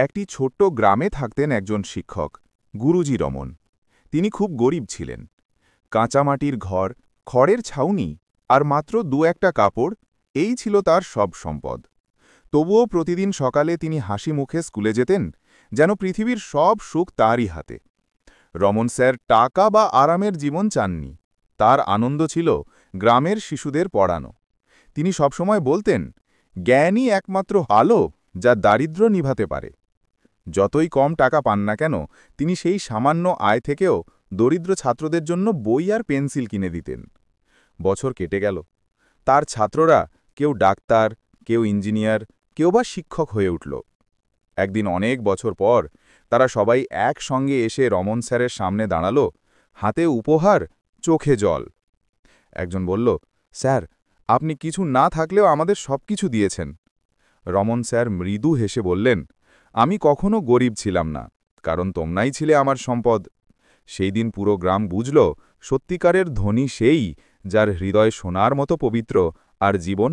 একটি ছোট্ট গ্রামে থাকতেন একজন শিক্ষক, গুরুজি রমন। তিনি খুব গরিব ছিলেন। কাঁচামাটির ঘর, খড়ের ছাউনি আর মাত্র দু-একটা কাপড়, এই ছিল তার সব সম্পদ। তবুও প্রতিদিন সকালে তিনি হাসি মুখে স্কুলে যেতেন, যেন পৃথিবীর সব সুখ তাঁরই হাতে। রমন স্যার টাকা বা আরামের জীবন চাননি। তার আনন্দ ছিল গ্রামের শিশুদের পড়ানো। তিনি সবসময় বলতেন, জ্ঞানই একমাত্র আলো যা দারিদ্র্য নিভাতে পারে। যতই কম টাকা পান না কেন, তিনি সেই সামান্য আয় থেকেও দরিদ্র ছাত্রদের জন্য বই আর পেন্সিল কিনে দিতেন। বছর কেটে গেল। তার ছাত্ররা কেউ ডাক্তার, কেউ ইঞ্জিনিয়ার, কেউ বা শিক্ষক হয়ে উঠল। একদিন অনেক বছর পর তারা সবাই একসঙ্গে এসে রমন স্যারের সামনে দাঁড়াল, হাতে উপহার, চোখে জল। একজন বলল, স্যার, আপনি কিছু না থাকলেও আমাদের সবকিছু দিয়েছেন। রমন স্যার মৃদু হেসে বললেন, আমি কখনো গরিব ছিলাম না, কারণ তোমরাই ছিলে আমার সম্পদ। সেই দিন পুরো গ্রাম বুঝল, সত্যিকারের ধনী সেই, যার হৃদয় সোনার মতো পবিত্র আর জীবন